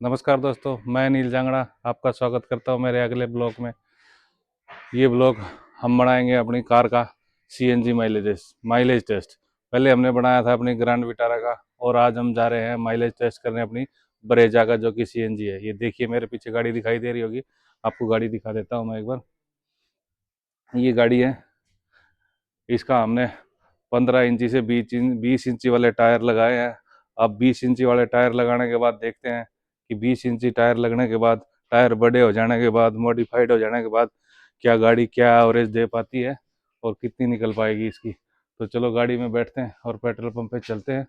नमस्कार दोस्तों, मैं नील जांगड़ा आपका स्वागत करता हूं मेरे अगले ब्लॉग में। ये ब्लॉग हम बनाएंगे अपनी कार का सीएनजी माइलेज टेस्ट। पहले हमने बनाया था अपनी ग्रैंड विटारा का, और आज हम जा रहे हैं माइलेज टेस्ट करने अपनी ब्रेजा का, जो कि सीएनजी है। ये देखिए, मेरे पीछे गाड़ी दिखाई दे रही होगी, आपको गाड़ी दिखा देता हूँ मैं एक बार। ये गाड़ी है, इसका हमने 15 इंची से 20 इंची वाले टायर लगाए हैं। अब 20 इंची वाले टायर लगाने के बाद देखते हैं कि 20 इंची टायर लगने के बाद, टायर बड़े हो जाने के बाद, मॉडिफाइड हो जाने के बाद क्या गाड़ी क्या एवरेज दे पाती है और कितनी निकल पाएगी इसकी। तो चलो गाड़ी में बैठते हैं और पेट्रोल पंप पे चलते हैं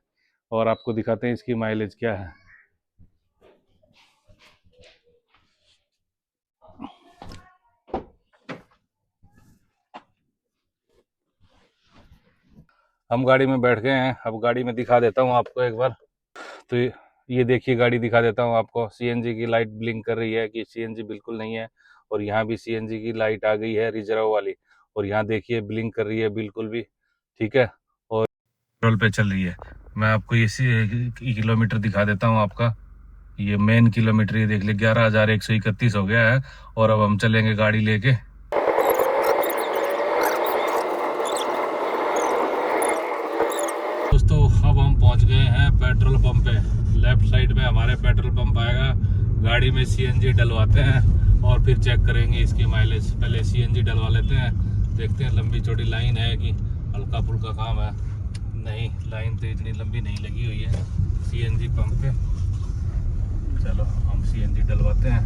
और आपको दिखाते हैं इसकी माइलेज क्या है। हम गाड़ी में बैठ गए हैं, अब गाड़ी में दिखा देता हूँ आपको एक बार। तो ये देखिए, गाड़ी दिखा देता हूँ आपको। सीएनजी की लाइट ब्लिंक कर रही है कि सीएनजी बिल्कुल नहीं है, और यहाँ भी सीएनजी की लाइट आ गई है रिजर्व वाली, और यहाँ देखिए ब्लिंक कर रही है बिल्कुल भी, ठीक है। और पेट्रोल पे चल रही है। मैं आपको इसी किलोमीटर दिखा देता हूँ आपका। ये मेन किलोमीटर ये देख ले, 11,131 हो गया है। और अब हम चलेंगे गाड़ी लेके। दोस्तों, अब हम पहुंच गए हैं पेट्रोल पंप पे। लेफ्ट साइड में हमारे पेट्रोल पंप आएगा। गाड़ी में सीएनजी डलवाते हैं और फिर चेक करेंगे इसकी माइलेज। पहले सीएनजी डलवा लेते हैं, देखते हैं लंबी चौड़ी लाइन है कि हल्का फुल्का काम है। नहीं, लाइन तो इतनी लंबी नहीं लगी हुई है सीएनजी पंप पे। चलो हम सीएनजी डलवाते हैं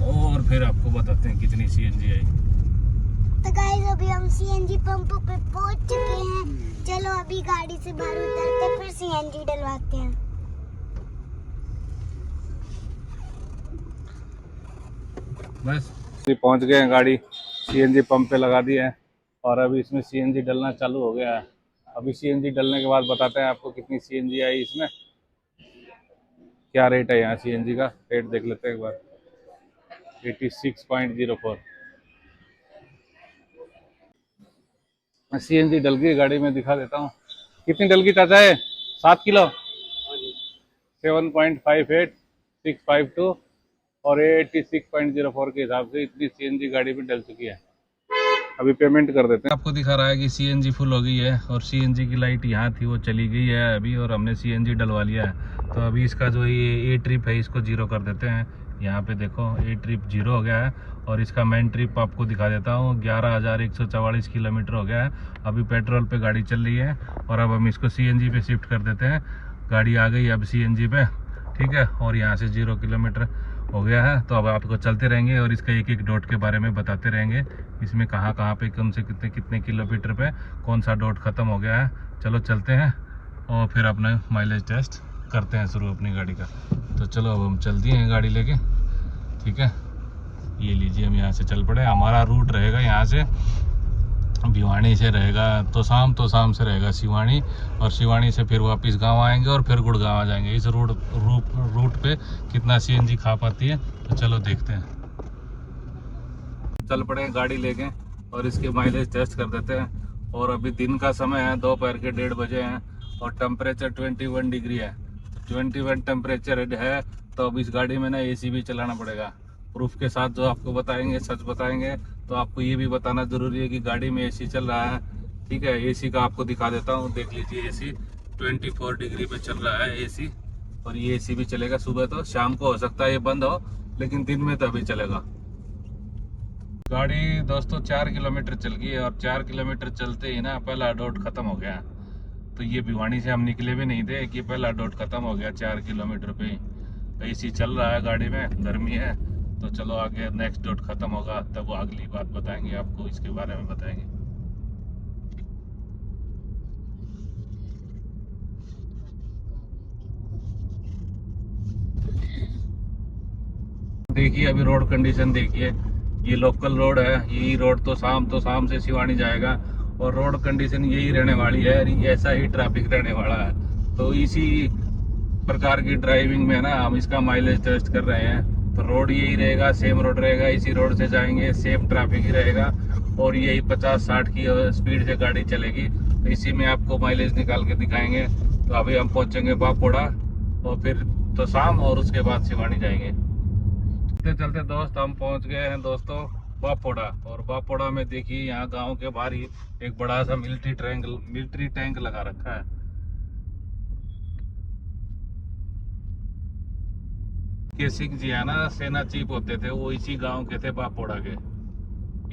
और फिर आपको बताते हैं कितनी सीएनजी आई। तो गाइस, अभी हम सीएनजी पंप पे पहुंच चुके हैं। चलो अभी गाड़ी से बाहर उतरते फिर सीएनजी डलवाते हैं। बस पहुंच गए हैं, गाड़ी सीएनजी पंप पे लगा दी है और अभी इसमें सीएनजी डलना चालू हो गया है। अभी सीएनजी डलने के बाद बताते हैं आपको कितनी सीएनजी आई इसमें, क्या रेट है। यहाँ सीएनजी का रेट देख लेते हैं एक बार। 86.04 सीएनजी डल गई गाड़ी में, दिखा देता हूँ कितनी डल गई चाचा है। 7 किलो 7.58652 और 86.04 के हिसाब से इतनी सीएनजी गाड़ी में डल चुकी है। अभी पेमेंट कर देते हैं। आपको दिखा रहा है कि सीएनजी फुल हो गई है और सीएनजी की लाइट यहाँ थी वो चली गई है अभी, और हमने सीएनजी डलवा लिया है। तो अभी इसका जो ये ए ट्रिप है इसको जीरो कर देते हैं। यहाँ पे देखो ए ट्रिप जीरो हो गया है, और इसका मेन ट्रिप आपको दिखा देता हूँ। 11,144 किलोमीटर हो गया है। अभी पेट्रोल पे गाड़ी चल रही है और अब हम इसको सीएनजी पे शिफ्ट कर देते हैं। गाड़ी आ गई अब सीएनजी पे, ठीक है। और यहाँ से 0 किलोमीटर हो गया है। तो अब आपको चलते रहेंगे और इसका एक एक डॉट के बारे में बताते रहेंगे, इसमें कहाँ कहाँ पे कम से कितने कितने किलोमीटर पे कौन सा डॉट ख़त्म हो गया है। चलो चलते हैं और फिर अपने माइलेज टेस्ट करते हैं शुरू अपनी गाड़ी का। तो चलो अब हम चल दिए हैं गाड़ी लेके, ठीक है। ये लीजिए, हम यहाँ से चल पड़े। हमारा रूट रहेगा यहाँ से भिवानी से रहेगा तो शाम से रहेगा शिवानी, और शिवानी से फिर वापस गांव आएंगे और फिर गुड़गांव आ जाएंगे। इस रूट पे कितना सीएनजी खा पाती है, तो चलो देखते हैं। चल पड़े गाड़ी लेके और इसके माइलेज टेस्ट कर देते हैं। और अभी दिन का समय है, दोपहर के 1:30 बजे हैं और टेम्परेचर 21 डिग्री है। 21 टेम्परेचर है, तो अब इस गाड़ी में ना एसी भी चलाना पड़ेगा। प्रूफ के साथ जो आपको बताएंगे, सच बताएंगे। तो आपको ये भी बताना जरूरी है कि गाड़ी में एसी चल रहा है, ठीक है। एसी का आपको दिखा देता हूँ, देख लीजिए। एसी 24 डिग्री पे चल रहा है एसी, और ये एसी भी चलेगा सुबह। तो शाम को हो सकता है ये बंद हो, लेकिन दिन में तो अभी चलेगा। गाड़ी दोस्तों 4 किलोमीटर चल गई है, और 4 किलोमीटर चलते ही ना पहला डॉट खत्म हो गया। तो ये भिवानी से हम निकले भी नहीं थे कि पहला डॉट खत्म हो गया 4 किलोमीटर पे। एसी चल रहा है गाड़ी में, गर्मी है। तो चलो आगे नेक्स्ट डॉट खत्म होगा तब वो अगली बात बताएंगे आपको, इसके बारे में बताएंगे। देखिए अभी रोड कंडीशन देखिए, ये लोकल रोड है। यही रोड तो शाम से शिवानी जाएगा, और रोड कंडीशन यही रहने वाली है, ऐसा ही ट्रैफिक रहने वाला है। तो इसी प्रकार की ड्राइविंग में ना हम इसका माइलेज टेस्ट कर रहे हैं। तो रोड यही रहेगा, सेम रोड रहेगा, इसी रोड से जाएंगे, सेम ट्रैफिक ही रहेगा, और यही 50-60 की स्पीड से गाड़ी चलेगी। तो इसी में आपको माइलेज निकाल के दिखाएंगे। तो अभी हम पहुंचेंगे बापोड़ा, और फिर तो शाम और उसके बाद सिवानी जाएंगे। चलते चलते दोस्त हम पहुंच गए हैं दोस्तों बापोड़ा। और बापोड़ा में देखिए यहाँ गांव के बाहर ही एक बड़ा सा मिलिट्री टैंक लगा रखा है। के सिंह जी है ना, सेना चीफ होते थे, वो इसी गांव के थे, बापोड़ा के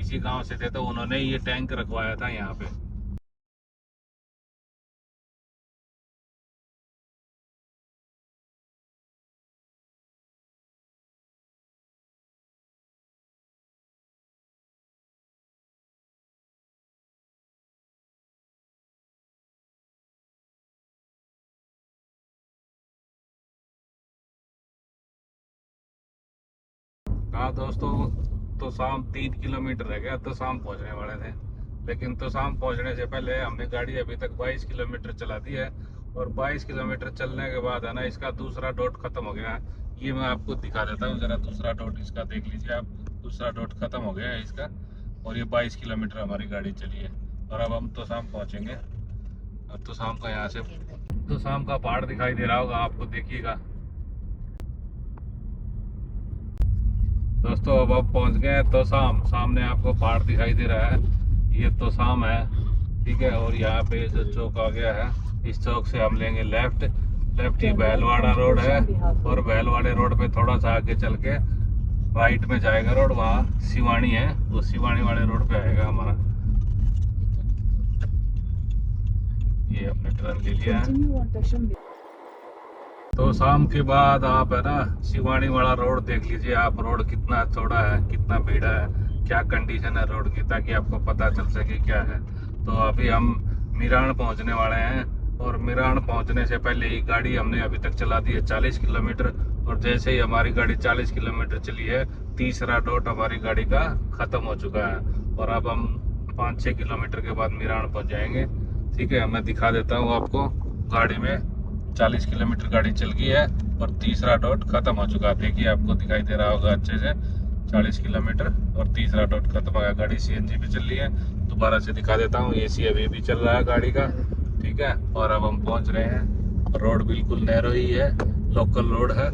इसी गांव से थे, तो उन्होंने ये टैंक रखवाया था यहाँ पे। हाँ दोस्तों, तो शाम 3 किलोमीटर रह गया, तो शाम पहुंचने वाले थे। लेकिन तो शाम पहुंचने से पहले हमने गाड़ी अभी तक 22 किलोमीटर चला दी है। और 22 किलोमीटर चलने के बाद है ना, इसका दूसरा डॉट खत्म हो गया है। ये मैं आपको दिखा देता हूँ जरा, दूसरा डॉट इसका देख लीजिए आप। दूसरा डॉट खत्म हो गया है इसका। और ये 22 किलोमीटर हमारी गाड़ी चली है। और अब हम तो शाम पहुँचेंगे। अब तो शाम का यहाँ से तो शाम का पहाड़ दिखाई दे रहा होगा आपको, देखिएगा दोस्तों। अब आप पहुंच गए हैं तो सामने आपको पहाड़ दिखाई दे रहा है, ये तो शाम है, ठीक है। और यहाँ पे जो चौक आ गया है, इस चौक से हम लेंगे लेफ्ट। लेफ्ट ही बैलवाड़ा रोड है। और बैलवाड़े रोड पे थोड़ा सा आगे चल के राइट में जाएगा रोड, वहाँ सिवानी है, वो सिवानी वाले रोड पे आएगा हमारा। ये अपने टर्न ले लिया है। तो शाम के बाद आप है ना, शिवानी वाला रोड देख लीजिए आप। रोड कितना चौड़ा है, कितना भीड़ा है, क्या कंडीशन है रोड की, ताकि आपको पता चल सके क्या है। तो अभी हम मिरान पहुंचने वाले हैं। और मिरान पहुंचने से पहले ही गाड़ी हमने अभी तक चला दी है 40 किलोमीटर। और जैसे ही हमारी गाड़ी 40 किलोमीटर चली है, तीसरा डॉट हमारी गाड़ी का खत्म हो चुका है। और अब हम 5-6 किलोमीटर के बाद मिरान पहुंच जाएंगे, ठीक है। मैं दिखा देता हूँ आपको, गाड़ी में 40 किलोमीटर गाड़ी चल गई है और तीसरा डॉट खत्म हो चुका है। देखिए आपको दिखाई दे रहा होगा अच्छे से, 40 किलोमीटर और तीसरा डॉट खत्म हो गया। गाड़ी सीएनजी पे चल रही है। दोबारा से दिखा देता हूँ, एसी अभी भी चल रहा है गाड़ी का, ठीक है। और अब हम पहुंच रहे हैं। रोड बिल्कुल नैरो ही है, लोकल रोड है,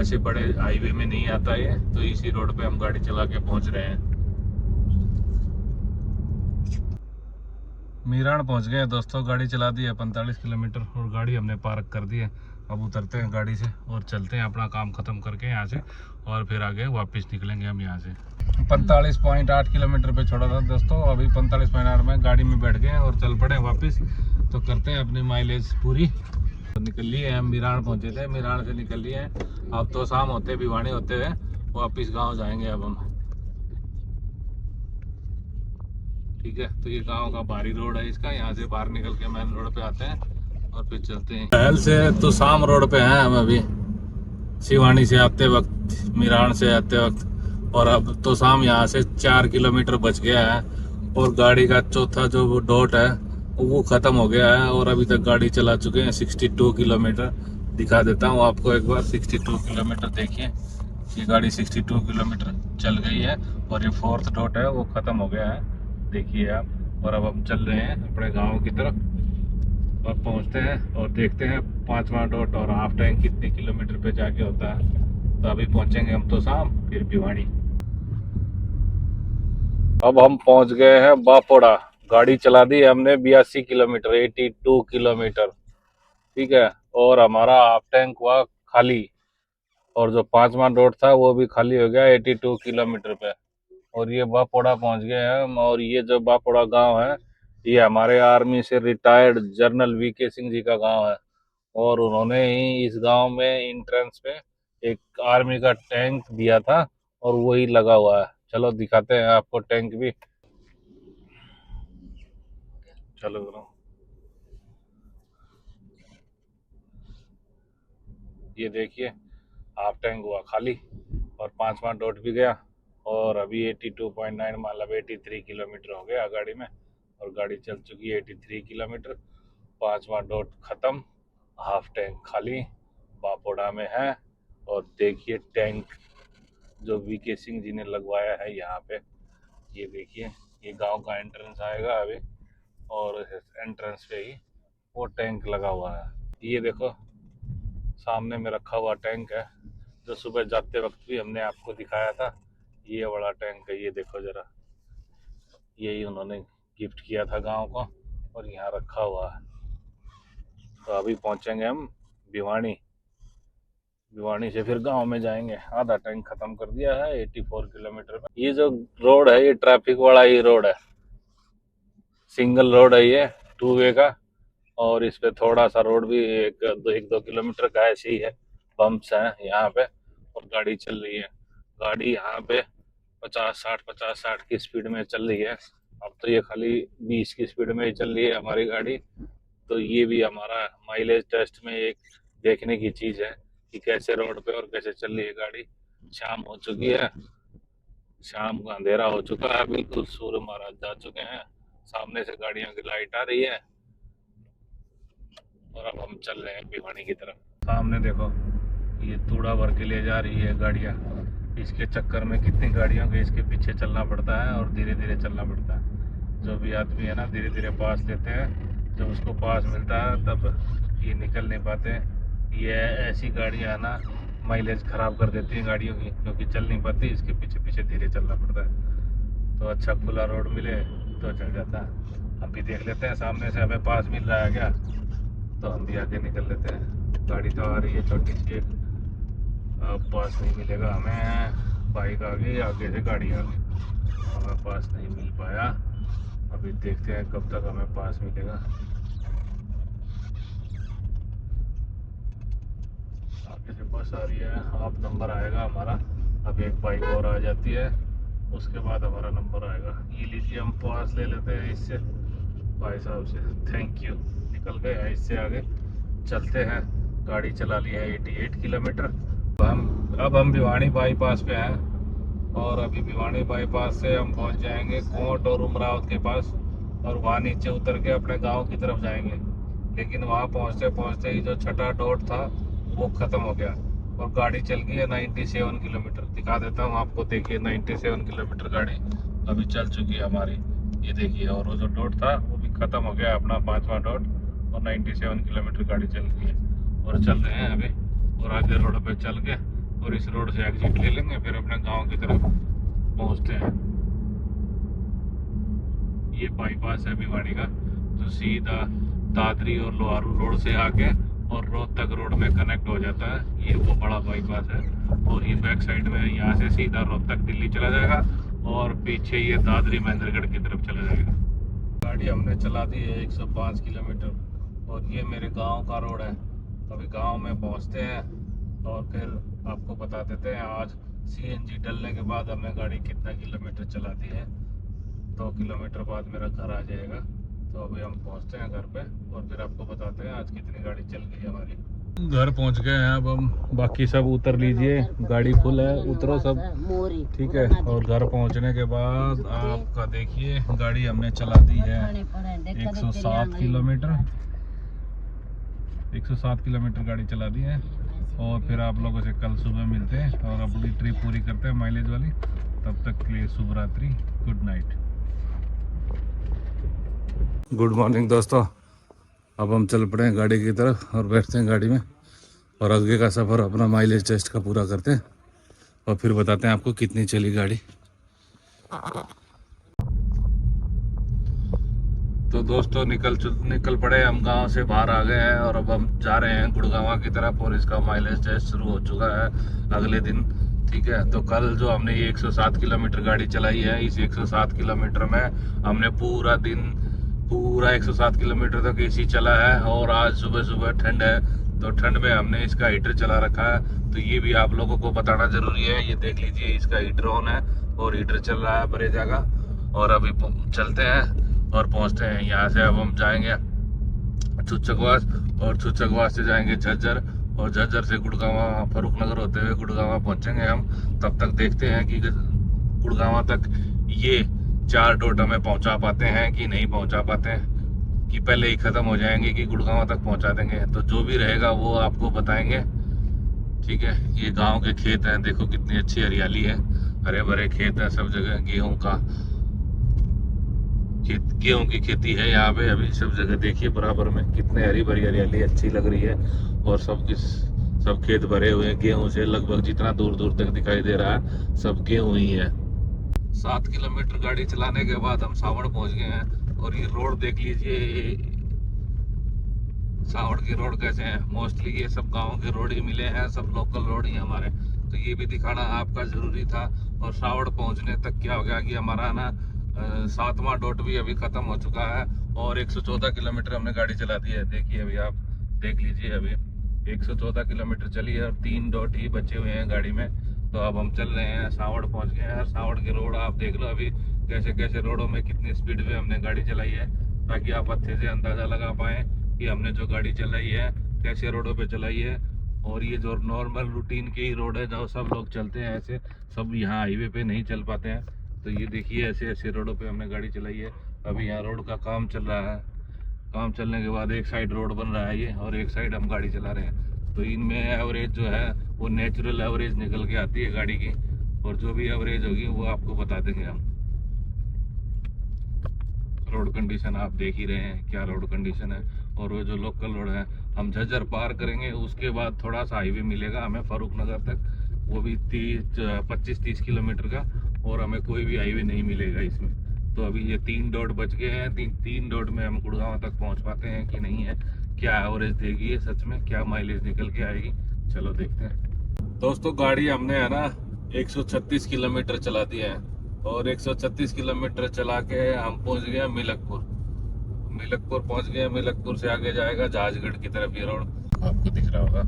ऐसे बड़े हाईवे में नहीं आता ये, तो इसी रोड पे हम गाड़ी चला के पहुंच रहे हैं। मीरान पहुंच गए दोस्तों, गाड़ी चला दी है 45 किलोमीटर और गाड़ी हमने पार्क कर दी है। अब उतरते हैं गाड़ी से और चलते हैं अपना काम ख़त्म करके यहाँ से, और फिर आगे वापस निकलेंगे हम यहाँ से। 45.8 किलोमीटर पे छोड़ा था दोस्तों, अभी 45.8 में गाड़ी में बैठ गए और चल पड़े वापस। तो करते हैं अपनी माइलेज पूरी। तो निकल लिए हम, मीरान पहुँचे थे, मीरान से निकल लिए हैं। अब तो शाम होते भिवानी होते हुए वापस गाँव जाएँगे अब हम, ठीक है। तो ये गांव का बाहरी रोड है इसका, यहाँ से बाहर निकल के मेन रोड पे आते हैं और फिर चलते हैं। पहल से तो शाम रोड पे हैं हम अभी, सिवानी से आते वक्त, मीरान से आते वक्त। और अब तो शाम यहाँ से 4 किलोमीटर बच गया है और गाड़ी का चौथा जो वो डॉट है वो खत्म हो गया है। और अभी तक गाड़ी चला चुके हैं 62 किलोमीटर। दिखा देता हूँ आपको एक बार, 62 किलोमीटर देखिए, ये गाड़ी 62 किलोमीटर चल गई है। और ये फोर्थ डॉट है वो खत्म हो गया है, देखिए आप। और अब हम चल रहे हैं अपने गांव की तरफ और पहुंचते हैं और देखते हैं 5वां डॉट और हाफ टैंक कितने किलोमीटर पे जाके होता है। तो अभी पहुंचेंगे हम तो शाम, फिर भिवानी। अब हम पहुंच गए हैं बापोड़ा। गाड़ी चला दी हमने 82 किलोमीटर, 82 किलोमीटर, ठीक है। और हमारा हाफ टैंक हुआ खाली। और जो 5वां डॉट था वो भी खाली हो गया 82 किलोमीटर पे। और ये बापोड़ा पहुंच गए हैं हम। और ये जो बापोड़ा गांव है, ये हमारे आर्मी से retired general VK Singh ji का गांव है। और उन्होंने ही इस गांव में एंट्रेंस पे एक आर्मी का टैंक दिया था और वही लगा हुआ है। चलो दिखाते हैं आपको टैंक भी, चलो करो। ये देखिए हाफ टैंक हुआ खाली और 5वां डॉट भी गया। और अभी 82.9 मतलब 83 किलोमीटर हो गया गाड़ी में। और गाड़ी चल चुकी है 83 किलोमीटर। 5वां डॉट खत्म, हाफ टैंक खाली, बापोड़ा में है। और देखिए टैंक जो वीके सिंह जी ने लगवाया है यहाँ पे, ये देखिए, ये गांव का एंट्रेंस आएगा अभी और एंट्रेंस पे ही वो टैंक लगा हुआ है। ये देखो सामने में रखा हुआ टैंक है जो सुबह जाते वक्त भी हमने आपको दिखाया था। ये बड़ा टैंक है, ये देखो जरा, यही उन्होंने गिफ्ट किया था गांव को और यहाँ रखा हुआ है। तो अभी पहुंचेंगे हम भिवानी। भिवानी से फिर गांव में जाएंगे। आधा टैंक खत्म कर दिया है 84 किलोमीटर में। ये जो रोड है ये ट्रैफिक वाला ही रोड है, सिंगल रोड है ये, 2 वे का। और इस पे थोड़ा सा रोड भी एक दो किलोमीटर का ऐसे ही है, बम्प्स हैं यहाँ पे और गाड़ी चल रही है। गाड़ी यहाँ पे 50-60 की स्पीड में चल रही है। अब तो ये खाली 20 की स्पीड में ही चल रही है हमारी गाड़ी। तो ये भी हमारा माइलेज टेस्ट में एक देखने की चीज है कि कैसे रोड पे और कैसे चल रही है गाड़ी। शाम हो चुकी है, शाम का अंधेरा हो चुका है, बिल्कुल सूर्य महाराज जा चुके हैं। सामने से गाड़ियों की लाइट आ रही है और अब हम चल रहे हैं भिवानी की तरफ। सामने देखो ये तूड़ा भर के ले जा रही है गाड़ियाँ। इसके चक्कर में कितनी गाड़ियों के इसके पीछे चलना पड़ता है और धीरे धीरे चलना पड़ता है। जो भी आदमी है ना धीरे धीरे पास लेते हैं, जब उसको पास मिलता है तब ये निकल नहीं पाते। ये ऐसी गाड़ियाँ है ना माइलेज ख़राब कर देती हैं गाड़ियों की, क्योंकि चल नहीं पाती, इसके पीछे पीछे धीरे चलना पड़ता है। तो अच्छा खुला रोड मिले तो चल जाता है। हम भी देख लेते हैं सामने से हमें पास मिल रहा है क्या, तो हम भी आगे निकल लेते हैं। गाड़ी तो आ रही है छोटी सी एक, अब पास नहीं मिलेगा हमें। बाइक आ गई, आगे से गाड़ी आ गई, हमें पास नहीं मिल पाया। अभी देखते हैं कब तक हमें पास मिलेगा। आगे से बस आ रही है, हाफ नंबर आएगा हमारा। अब एक बाइक और आ जाती है, उसके बाद हमारा नंबर आएगा। ये लीजिए, हम पास ले लेते हैं इससे, भाई साहब से थैंक यू। निकल गए हैं, इससे आगे चलते हैं। गाड़ी चला ली है 88 किलोमीटर। अब हम भिवानी बाईपास पे हैं और अभी भिवानी बाईपास से हम पहुंच जाएंगे कोट और उमरावत के पास और वहाँ नीचे उतर के अपने गांव की तरफ जाएंगे। लेकिन वहाँ पहुँचते पहुँचते ही जो छठा डॉट था वो ख़त्म हो गया और गाड़ी चल गई है 97 किलोमीटर। दिखा देता हूँ आपको, देखिए 97 किलोमीटर गाड़ी अभी चल चुकी है हमारी, ये देखिए। और वो जो डॉट था वो भी ख़त्म हो गया, अपना 5वां डॉट, और 97 किलोमीटर गाड़ी चल गई है। और चल रहे हैं अभी और आगे रोड पे चल के और इस रोड से एग्जिट ले लेंगे, फिर अपने गांव की तरफ पहुंचते हैं। ये बाईपास है भिवानी का जो सीधा दादरी और लोहारू रोड से आके और रोहतक रोड में कनेक्ट हो जाता है। ये वो बड़ा बाईपास है और ये बैक साइड में यहाँ से सीधा रोहतक दिल्ली चला जाएगा और पीछे ये दादरी महेंद्रगढ़ की तरफ चला जाएगा। गाड़ी हमने चला दी है 105 किलोमीटर और ये मेरे गांव का रोड है। अभी गांव में पहुंचते हैं और फिर आपको बता देते हैं आज सीएनजी डलने के बाद हमें गाड़ी कितना किलोमीटर चलाती है। 2 किलोमीटर बाद मेरा घर आ जाएगा। तो अभी हम पहुंचते हैं घर पे और फिर आपको बताते हैं आज कितनी गाड़ी चल गई है हमारी। घर पहुंच गए हैं, अब हम बाकी सब उतर लीजिए, गाड़ी फुल है, उतरो सब, ठीक है। और घर पहुंचने के बाद आपका देखिए गाड़ी हमने चला दी है 107 किलोमीटर। 107 किलोमीटर गाड़ी चला दी है और फिर आप लोगों से कल सुबह मिलते हैं और अपनी ट्रिप पूरी करते हैं माइलेज वाली। तब तक के लिए शुभ रात्रि, गुड नाइट। गुड मॉर्निंग दोस्तों, अब हम चल पड़े हैं गाड़ी की तरफ और बैठते हैं गाड़ी में और आगे का सफ़र अपना माइलेज टेस्ट का पूरा करते हैं और फिर बताते हैं आपको कितनी चली गाड़ी। तो दोस्तों निकल पड़े, हम गांव से बाहर आ गए हैं और अब हम जा रहे हैं गुड़गांव की तरफ और इसका माइलेज टेस्ट शुरू हो चुका है अगले दिन, ठीक है। तो कल जो हमने ये 107 किलोमीटर गाड़ी चलाई है, इस 107 किलोमीटर में हमने पूरा दिन पूरा 107 किलोमीटर तक एसी चला है और आज सुबह सुबह ठंड है तो ठंड में हमने इसका हीटर चला रखा है। तो ये भी आप लोगों को बताना जरूरी है। ये देख लीजिए, इसका हीटर ऑन है और हीटर चल रहा है बरेजा का। और अभी चलते हैं और पहुंचते हैं। यहाँ से अब हम जाएंगे छुचकवास और छुचकवास से जाएंगे झज्जर और झज्जर से गुड़गांव, फरुखनगर होते हुए गुड़गांव पहुंचेंगे हम। तब तक देखते हैं कि गुड़गांव तक ये 4 डॉट हमें पहुंचा पाते हैं कि नहीं पहुंचा पाते हैं, कि पहले ही ख़त्म हो जाएंगे कि गुड़गांव तक पहुंचा देंगे। तो जो भी रहेगा वो आपको बताएंगे, ठीक है। ये गाँव के खेत हैं, देखो कितनी अच्छी हरियाली है, हरे भरे खेत हैं सब जगह। गेहूं की खेती है यहाँ पे अभी सब जगह, देखिए बराबर में कितने हरी भरी हरियाली अच्छी लग रही है और सब सब खेत भरे हुए हैं गेहूं से, लगभग जितना दूर दूर तक दिखाई दे रहा है सब गेहूं ही है। 7 किलोमीटर गाड़ी चलाने के बाद हम सावड़ पहुंच गए हैं और ये रोड देख लीजिए, सावड़ की रोड कैसे हैं। मोस्टली ये सब गांव के रोड ही मिले हैं, सब लोकल रोड ही हमारे, तो ये भी दिखाना आपका जरूरी था। और सावड़ पहुंचने तक क्या हो गया कि हमारा ना 7वां डॉट भी अभी खत्म हो चुका है और 114 किलोमीटर हमने गाड़ी चला दी है। देखिए अभी आप देख लीजिए, अभी 114 किलोमीटर चली है और 3 डॉट ही बचे हुए हैं गाड़ी में। तो अब हम चल रहे हैं, सावड़ पहुंच गए हैं। सावड़ के रोड आप देख लो अभी कैसे कैसे रोडों में कितनी स्पीड में हमने गाड़ी चलाई है, ताकि आप अच्छे से अंदाजा लगा पाएं कि हमने जो गाड़ी चलाई है कैसे रोडों पे चलाई है। और ये जो नॉर्मल रूटीन के ही रोड है जहाँ सब लोग चलते हैं, ऐसे सब यहाँ हाईवे पे नहीं चल पाते हैं। तो ये देखिए ऐसे ऐसे रोडों पे हमने गाड़ी चलाई है। अभी यहाँ रोड का काम चल रहा है, काम चलने के बाद एक साइड रोड बन रहा है ये और एक साइड हम गाड़ी चला रहे हैं। तो इनमें एवरेज जो है वो नेचुरल एवरेज निकल के आती है गाड़ी की, और जो भी एवरेज होगी वो आपको बता देंगे हम। रोड कंडीशन आप देख ही रहे हैं क्या रोड कंडीशन है। और वो जो लोकल रोड है, हम झज्जर पार करेंगे उसके बाद थोड़ा सा हाईवे मिलेगा हमें फरूख नगर तक, वो भी 25-30 किलोमीटर का, और हमें कोई भी हाईवे नहीं मिलेगा इसमें। तो अभी ये 3 डॉट बच गए हैं, 3 डॉट में हम गुड़गांव तक पहुंच पाते हैं कि नहीं है, क्या एवरेज देगी ये सच में, क्या माइलेज निकल के आएगी, चलो देखते हैं। दोस्तों गाड़ी हमने है ना 136 किलोमीटर चला दिया है और 136 किलोमीटर चला के हम पहुंच गए मिलकपुर पहुंच गए। मिलकपुर से आगे जाएगा जहाजगढ़ की तरफ ये रोड, आपको दिख रहा होगा।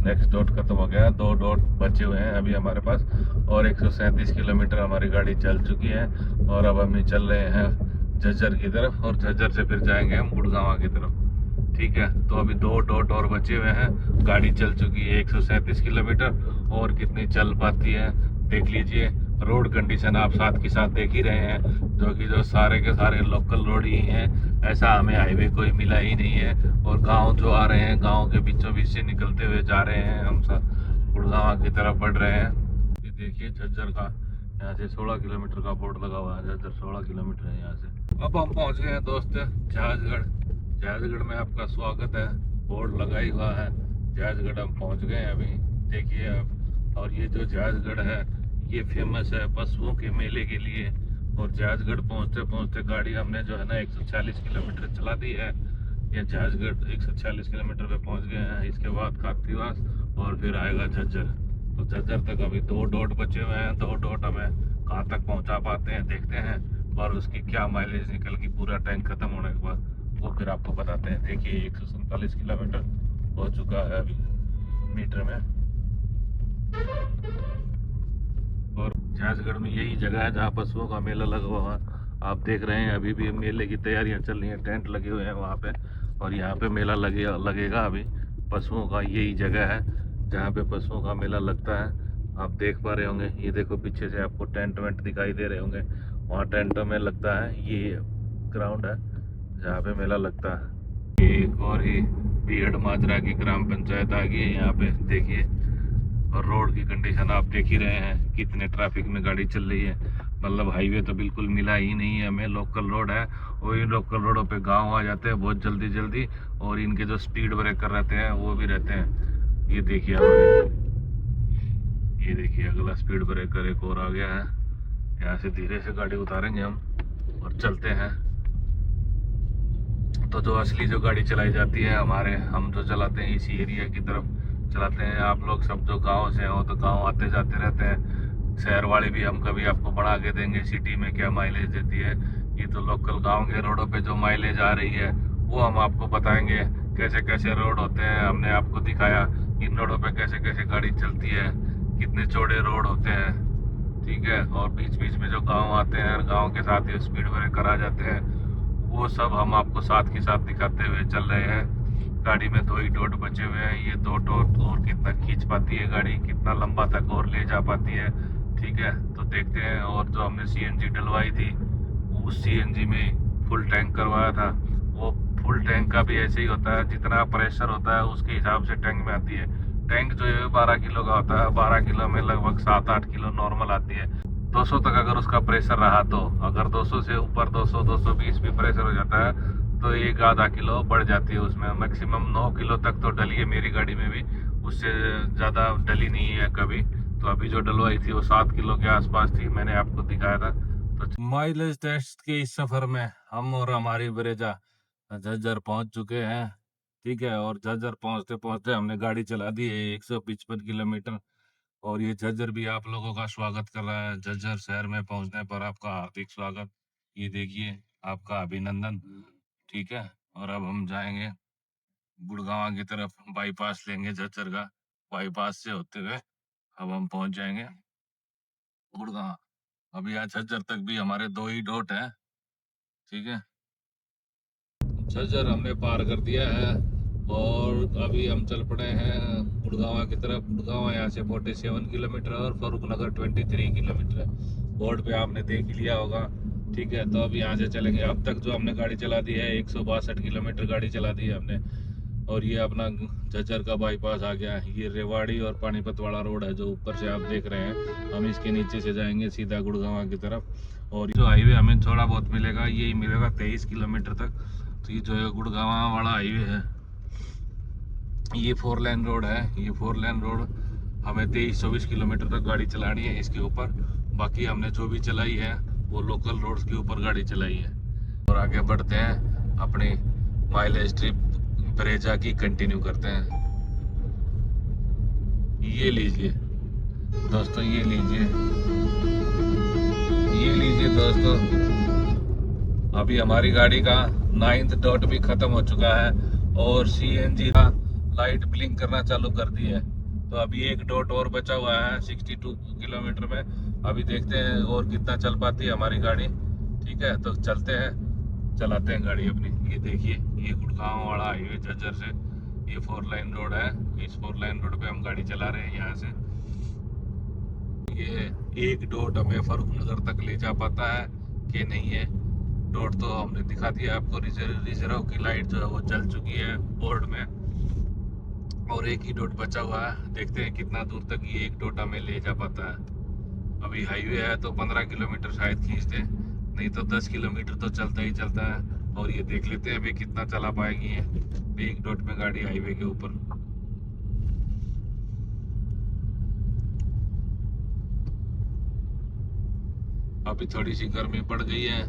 नेक्स्ट डॉट खत्म हो गया, 2 डॉट बचे हुए हैं अभी हमारे पास और 137 किलोमीटर हमारी गाड़ी चल चुकी है। और अब हम चल रहे हैं झज्जर की तरफ और झज्जर से फिर जाएंगे हम गुड़गांव की तरफ, ठीक है। तो अभी 2 डॉट और बचे हुए हैं, गाड़ी चल चुकी है 137 किलोमीटर और कितनी चल पाती है देख लीजिए। रोड कंडीशन आप साथ के साथ देख ही रहे हैं, जो सारे के सारे लोकल रोड ही हैं, ऐसा हमें हाईवे कोई मिला ही नहीं है। और गांव जो आ रहे हैं, गांव के बीचों बीच से निकलते हुए जा रहे हैं हम सब गुड़गांव की तरफ बढ़ रहे हैं। ये देखिए झज्जर का यहाँ से 16 किलोमीटर का बोर्ड लगा हुआ है, झज्जर 16 किलोमीटर है यहाँ से। अब हम पहुँच गए हैं दोस्त जहाजगढ़ में आपका स्वागत है, बोर्ड लगा ही हुआ है। जहाजगढ़ हम पहुँच गए हैं अभी, देखिए अब। और ये जो जहाजगढ़ है ये फेमस है पशुओं के मेले के लिए। और जहाजगढ़ पहुंचते पहुंचते गाड़ी हमने जो है ना 140 किलोमीटर चला दी है। ये जहाजगढ़ 140 किलोमीटर पे पहुंच गए हैं। इसके बाद खातीवास और फिर आएगा झज्जर। तो झज्जर तक अभी 2 डॉट बचे हुए हैं, 2 डॉट हमें कहाँ तक पहुंचा पाते हैं देखते हैं, और उसकी क्या माइलेज निकल की पूरा टैंक खत्म होने के बाद वो फिर आपको बताते हैं। देखिए 147 किलोमीटर हो चुका है अभी मीटर में। और जहाजगढ़ में यही जगह है जहाँ पशुओं का मेला लगा हुआ है, आप देख रहे हैं। अभी भी मेले की तैयारियां चल रही हैं, टेंट लगे हुए हैं वहाँ पे, और यहाँ पे मेला लगेगा अभी। पशुओं का यही जगह है जहाँ पे पशुओं का मेला लगता है, आप देख पा रहे होंगे। ये देखो पीछे से आपको टेंट वेंट दिखाई दे रहे होंगे, वहाँ टेंटों में लगता है। ये ग्राउंड है जहाँ पे मेला लगता है। एक और ही बीहड़ माजरा की ग्राम पंचायत आ गई है यहाँ पे, देखिए। और रोड की कंडीशन आप देख ही रहे हैं, कितने ट्रैफिक में गाड़ी चल रही है। मतलब हाईवे तो बिल्कुल मिला ही नहीं है हमें, लोकल रोड है। वही लोकल रोडों पे गांव आ जाते हैं बहुत जल्दी, और इनके जो स्पीड ब्रेकर रहते हैं वो भी रहते हैं। ये देखिए ये देखिए अगला स्पीड ब्रेकर एक और आ गया है। यहाँ से धीरे से गाड़ी उतारेंगे हम और चलते हैं। तो जो असली जो गाड़ी चलाई जाती है हम जो चलाते हैं इसी एरिया की तरफ चलाते हैं। आप लोग सब जो गांव से हो तो गांव आते जाते रहते हैं, शहर वाले भी हम कभी आपको बढ़ा के देंगे सिटी में क्या माइलेज देती है। ये तो लोकल गांव के रोडों पे जो माइलेज आ रही है वो हम आपको बताएंगे, कैसे कैसे रोड होते हैं। हमने आपको दिखाया इन रोडों पे कैसे कैसे गाड़ी चलती है, कितने चौड़े रोड होते हैं, ठीक है। और बीच बीच में जो गाँव आते हैं, गाँव के साथ ही स्पीड ब्रेकर आ जाते हैं, वो सब हम आपको साथ के साथ दिखाते हुए चल रहे हैं। गाड़ी में 2 ही डॉट बचे हुए हैं, ये 2 डॉट और कितना खींच पाती है गाड़ी, कितना लंबा तक और ले जा पाती है, ठीक है। तो देखते हैं। और जो हमने सीएनजी डलवाई थी उस सीएनजी में फुल टैंक करवाया था, वो फुल टैंक का भी ऐसे ही होता है, जितना प्रेशर होता है उसके हिसाब से टैंक में आती है। टैंक जो है 12 किलो का होता है, 12 किलो में लगभग 7-8 किलो नॉर्मल आती है। 200 तक अगर उसका प्रेशर रहा तो, अगर 200 से ऊपर 200-220 भी प्रेशर हो जाता है तो 1-आधा किलो बढ़ जाती है उसमें। मैक्सिमम 9 किलो तक तो डली है मेरी गाड़ी में भी, उससे ज़्यादा डली नहीं है कभी। तो अभी जो डलवाई थी वो 7 किलो के आसपास थी, मैंने आपको दिखाया था। तो माइलेज टेस्ट के इस सफ़र में हम और हमारी ब्रेजा झज्जर पहुंच चुके हैं, ठीक है। और झज्जर पहुंचते पहुंचते हमने गाड़ी चला दी है 155 किलोमीटर। और ये झज्जर भी आप लोगों का स्वागत कर रहा है। झज्जर शहर में पहुंचने पर आपका हार्दिक स्वागत, ये देखिए आपका अभिनंदन, ठीक है। और अब हम जाएंगे गुड़गांव की तरफ, बाईपास लेंगे झज्जर का, बाईपास से होते हुए अब हम पहुंच जाएंगे गुड़गांव। अभी यहाँ झज्जर तक भी हमारे 2 ही डॉट है, ठीक है। झज्जर हमने पार कर दिया है और अभी हम चल पड़े हैं गुड़गांव की तरफ। गुड़गांव यहाँ से 47 किलोमीटर और फर्रुखनगर 23 किलोमीटर है। बोर्ड पे आपने देख ही लिया होगा, ठीक है। तो अब यहाँ से चलेंगे। अब तक जो हमने गाड़ी चला दी है 162 किलोमीटर गाड़ी चला दी है हमने। और ये अपना झज्जर का बाईपास आ गया है। ये रेवाड़ी और पानीपत वाला रोड है जो ऊपर से आप देख रहे हैं। हम इसके नीचे से जाएंगे सीधा गुड़गांव की तरफ। और जो हाईवे हमें थोड़ा बहुत मिलेगा, यही मिलेगा 23 किलोमीटर तक। तो ये जो है गुड़गांव वाला हाईवे है, ये 4 लेन रोड है। ये 4 लेन रोड हमें 23-24 किलोमीटर तक गाड़ी चलानी है इसके ऊपर। बाकी हमने जो भी चलाई है वो लोकल रोड्स के ऊपर गाड़ी चलाई है। और आगे बढ़ते हैं, अपनी माइलेज ट्रिप ब्रेजा की कंटिन्यू करते हैं। ये लीजिए दोस्तों, ये लीजिए दोस्तों, अभी हमारी गाड़ी का 9th डॉट भी खत्म हो चुका है और सीएनजी का लाइट ब्लिंक करना चालू कर दी है। तो अभी 1 डॉट और बचा हुआ है 62 किलोमीटर में। अभी देखते हैं और कितना चल पाती है हमारी गाड़ी, ठीक है। तो चलते हैं, चलाते हैं गाड़ी अपनी। ये देखिए, ये गुड़गांव वाला हाईवे झज्जर से, ये 4 लाइन रोड है। इस 4 लाइन रोड पे हम गाड़ी चला रहे हैं यहाँ से। ये 1 डॉट हमें फर्रुखनगर तक ले जा पाता है कि नहीं है। डॉट तो हमने दिखा दिया आपको, रिजर्व की लाइट जो है वो जल चुकी है बोर्ड में, और 1 ही डॉट बचा हुआ है। देखते हैं कितना दूर तक ये 1 डॉट हमें ले जा पाता है। अभी हाईवे है तो 15 किलोमीटर शायद खींच दे, नहीं तो 10 किलोमीटर तो चलता ही चलता है। और ये देख लेते हैं अभी कितना चला पाएगी ये 1 डॉट में गाड़ी हाईवे के ऊपर। अभी थोड़ी सी गर्मी बढ़ गई है,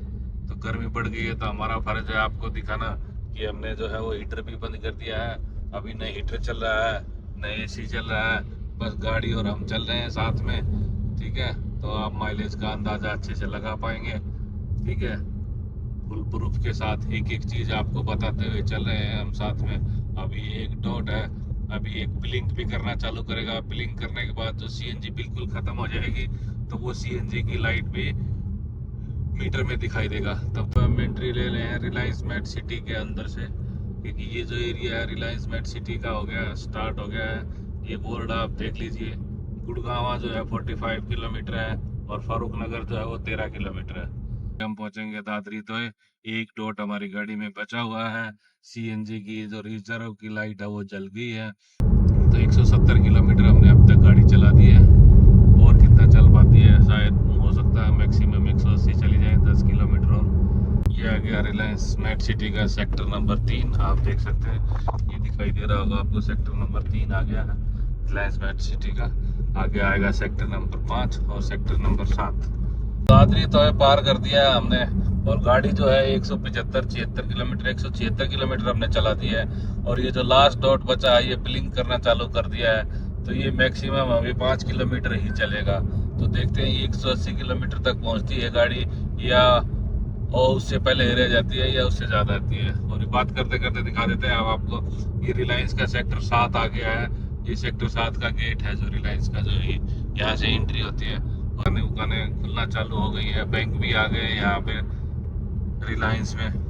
तो गर्मी बढ़ गई है तो हमारा फर्ज है आपको दिखाना कि हमने जो है वो हीटर भी बंद कर दिया है। अभी न हीटर चल रहा है न एसी चल रहा है, बस गाड़ी और हम चल रहे हैं साथ में, ठीक है। तो आप माइलेज का अंदाजा अच्छे से लगा पाएंगे, ठीक है। फुल प्रूफ के साथ एक एक चीज आपको बताते हुए चल रहे हैं हम साथ में। अभी 1 डॉट है, अभी एक ब्लिंक भी करना चालू करेगा। ब्लिंक करने के बाद जो सीएनजी बिल्कुल खत्म हो जाएगी तो वो सीएनजी की लाइट भी मीटर में दिखाई देगा। तब हम एंट्री ले रहे हैं रिलायंस मेट सिटी के अंदर से, क्योंकि ये जो एरिया है रिलायंस मेट सिटी का हो गया, स्टार्ट हो गया है। ये बोर्ड आप देख लीजिए, गुड़गांव जो है 45 किलोमीटर है और फर्रुखनगर जो है वो 13 किलोमीटर है। हम पहुंचेंगे दादरी तो 1 डॉट हमारी गाड़ी में बचा हुआ है। सीएनजी की जो रिजर्व की लाइट है वो जल गई है। तो 170 किलोमीटर हमने अब तक गाड़ी चला दी है। और कितना चल पाती है, शायद हो सकता है मैक्सिमम 180 चली जाए, 10 किलोमीटर और। ये आ गया रिलायंस मेट सिटी का सेक्टर नंबर 3, आप देख सकते हैं, ये दिखाई दे रहा होगा आपको। सेक्टर नंबर 3 आ गया है रिलायंस मेट सिटी का। आगे आएगा सेक्टर नंबर 5 और सेक्टर नंबर 7। दादरी तो है पार कर दिया है हमने, और गाड़ी जो है 176 किलोमीटर 176 किलोमीटर हमने चला दी है। और ये जो लास्ट डॉट बचा है ये ब्लिंक करना चालू कर दिया है। तो ये मैक्सिमम अभी 5 किलोमीटर ही चलेगा। तो देखते हैं 180 किलोमीटर तक पहुंचती है गाड़ी या और उससे पहले रह जाती है या उससे ज़्यादा आती है। और ये बात करते करते दिखा देते हैं अब आपको। ये रिलायंस का सेक्टर 7 आ गया है। ये सेक्टर 7 का गेट है जो रिलायंस का, जो यहाँ से एंट्री होती है। दुकानें खुलना चालू हो गई है, बैंक भी आ गए यहाँ पे रिलायंस में।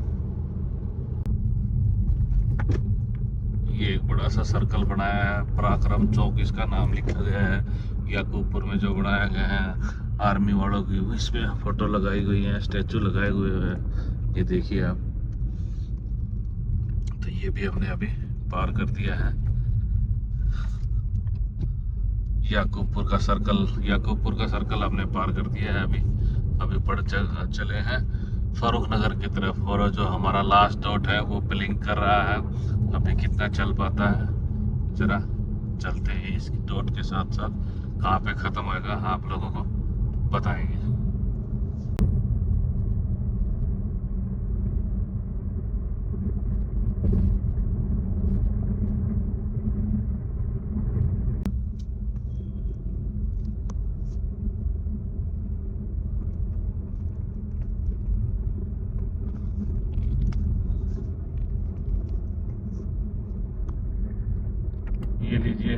ये एक बड़ा सा सर्कल बनाया है, पराक्रम चौक इसका नाम लिखा गया है। याकूबपुर में जो बनाया गया है आर्मी वालों की, इस पे फोटो लगाई गई है, स्टैचू लगाए हुए हैं, ये देखिए आप। तो ये भी हमने अभी पार कर दिया है याकूबपुर का सर्कल हमने पार कर दिया है। अभी बढ़ चले हैं फर्रुखनगर की तरफ। और जो हमारा लास्ट डॉट है वो ब्लिंक कर रहा है। अभी कितना चल पाता है जरा चलते हैं इसकी डॉट के साथ साथ, कहाँ पे ख़त्म होएगा आप लोगों को बताएंगे। ये लीजिए,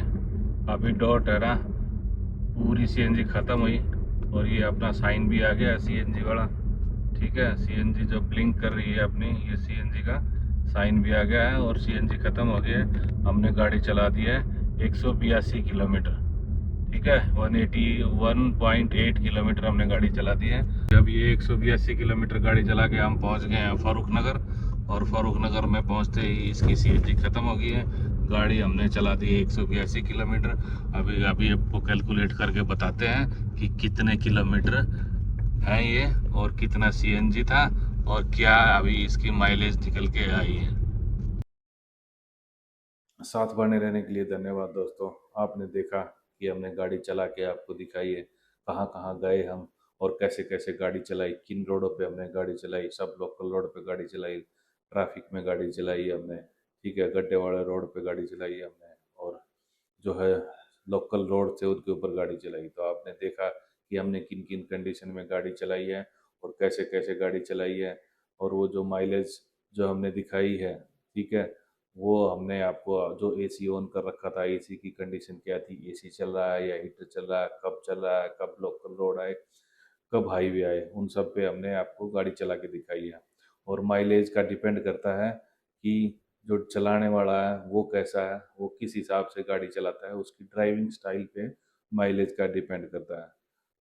अभी डॉट है ना, पूरी सीएनजी ख़त्म हुई और ये अपना साइन भी आ गया सीएनजी वाला। ठीक है, सीएनजी जो ब्लिंक कर रही है अपनी, ये सीएनजी का साइन भी आ गया है और सीएनजी ख़त्म हो गया है। हमने गाड़ी चला दी है 182 किलोमीटर। ठीक है, 181.8 किलोमीटर हमने गाड़ी चला दी है। जब ये 182 किलोमीटर गाड़ी चला के हम पहुंच गए हैं फारूक नगर, और फारूक नगर में पहुंचते ही इसकी सीएनजी ख़त्म हो गई है। गाड़ी हमने चला दी है 182 किलोमीटर। अभी अभी आपको कैलकुलेट करके बताते हैं कि कितने किलोमीटर है ये और कितना सीएनजी था और क्या अभी इसकी माइलेज निकल के आई है। साथ बने रहने के लिए धन्यवाद दोस्तों। आपने देखा कि हमने गाड़ी चला के आपको दिखाई है कहाँ कहाँ गए हम और कैसे कैसे गाड़ी चलाई, किन रोडों पे हमने गाड़ी चलाई। सब लोकल रोड पे गाड़ी चलाई, ट्रैफिक में गाड़ी चलाई हमने। ठीक है, गड्ढे वाले रोड पे गाड़ी चलाई हमने, और जो है लोकल रोड थे उनके ऊपर गाड़ी चलाई। तो आपने देखा कि हमने किन किन कंडीशन में गाड़ी चलाई है और कैसे कैसे गाड़ी चलाई है, और वो जो माइलेज जो हमने दिखाई है, ठीक है, वो हमने आपको जो एसी ऑन कर रखा था, एसी की कंडीशन क्या थी, एसी चल रहा है या हीटर चल रहा है, कब चल रहा है, कब लोकल रोड आए, कब हाईवे आए, उन सब पे हमने आपको गाड़ी चला के दिखाई है। और माइलेज का डिपेंड करता है कि जो चलाने वाला है वो कैसा है, वो किस हिसाब से गाड़ी चलाता है, उसकी ड्राइविंग स्टाइल पे माइलेज का डिपेंड करता है।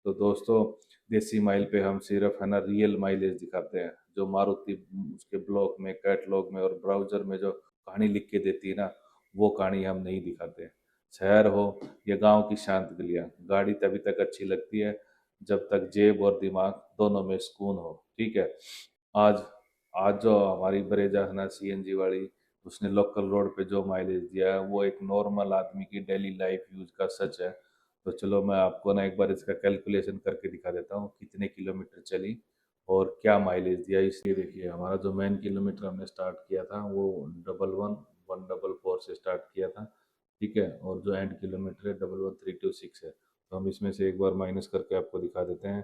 तो दोस्तों, देसी माइल पे हम सिर्फ है ना रियल माइलेज दिखाते हैं। जो मारुति उसके ब्लॉग में, कैटलॉग में और ब्राउजर में जो कहानी लिख के देती है ना, वो कहानी हम नहीं दिखाते। शहर हो या गांव की शांत गलियां, गाड़ी तभी तक अच्छी लगती है जब तक जेब और दिमाग दोनों में सुकून हो। ठीक है, आज आज जो हमारी ब्रेजा है ना सीएनजी वाली, उसने लोकल रोड पे जो माइलेज दिया है वो एक नॉर्मल आदमी की डेली लाइफ यूज का सच है। तो चलो मैं आपको ना एक बार इसका कैलकुलेशन करके दिखा देता हूँ कितने किलोमीटर चली और क्या माइलेज दिया। इसलिए देखिए, हमारा जो मेन किलोमीटर हमने स्टार्ट किया था वो 111,144 से स्टार्ट किया था। ठीक है, और जो एंड किलोमीटर है 11326 है। तो हम इसमें से एक बार माइनस करके आपको दिखा देते हैं।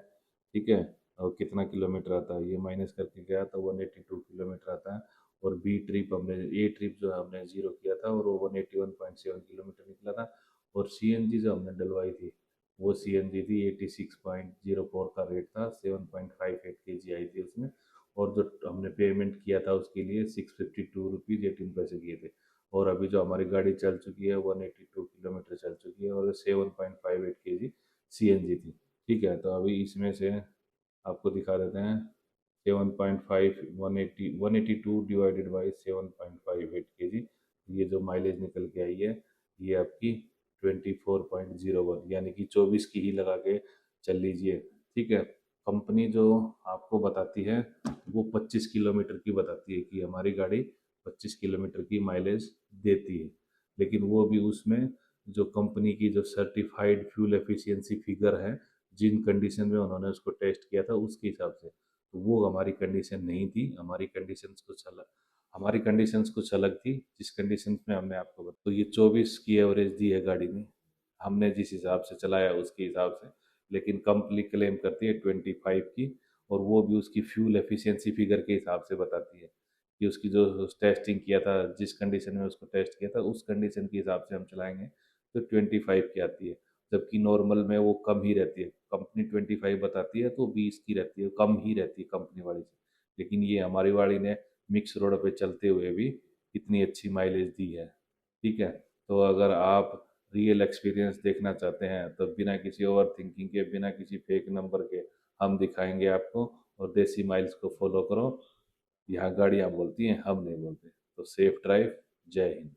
ठीक है, और कितना किलोमीटर आता है ये माइनस करके गया तो 182 किलोमीटर आता है। और बी ट्रिप हमने, ए ट्रिप जो है हमने जीरो किया था और वो 181.7 किलोमीटर निकला था। और सीएनजी जो हमने डलवाई थी वो सीएनजी थी 86.04 का रेट था, 7.58 केजी आई थी उसमें। और जो हमने पेमेंट किया था उसके लिए 652 रुपीज़ 18 पैसे किए थे। और अभी जो हमारी गाड़ी चल चुकी है 182 किलोमीटर चल चुकी है और 7.58 केजी सीएनजी थी। ठीक है, तो अभी इसमें से आपको दिखा देते हैं 7.5 182 डिवाइडेड बाई 7.58 केजी। ये जो माइलेज निकल के आई है ये आपकी 24.01 यानी कि 24 की ही लगा के चल लीजिए। ठीक है, कंपनी जो आपको बताती है वो 25 किलोमीटर की बताती है कि हमारी गाड़ी 25 किलोमीटर की माइलेज देती है, लेकिन वो भी उसमें जो कंपनी की जो सर्टिफाइड फ्यूल एफिशिएंसी फिगर है, जिन कंडीशन में उन्होंने उसको टेस्ट किया था उसके हिसाब से, तो वो हमारी कंडीशन नहीं थी। हमारी कंडीशंस कुछ अलग थी जिस कंडीशन में हमने आपको बताया। तो ये 24 की एवरेज दी है गाड़ी ने, हमने जिस हिसाब से चलाया उसके हिसाब से, लेकिन कंपनी क्लेम करती है 25 की, और वो भी उसकी फ्यूल एफिशिएंसी फिगर के हिसाब से बताती है कि उसकी जो टेस्टिंग किया था, जिस कंडीशन में उसको टेस्ट किया था उस कंडीशन के हिसाब से हम चलाएंगे तो 25 की आती है। जबकि नॉर्मल में वो कम ही रहती है। कंपनी 25 बताती है तो 20 की रहती है, कम ही रहती है कंपनी वाली से। लेकिन ये हमारी वाली ने मिक्स रोड पे चलते हुए भी इतनी अच्छी माइलेज दी है। ठीक है, तो अगर आप रियल एक्सपीरियंस देखना चाहते हैं तो बिना किसी ओवर थिंकिंग के, बिना किसी फेक नंबर के हम दिखाएंगे आपको। और देसी माइल्स को फॉलो करो, यहाँ गाड़ियाँ बोलती हैं, हम नहीं बोलते। तो सेफ ड्राइव, जय हिंद।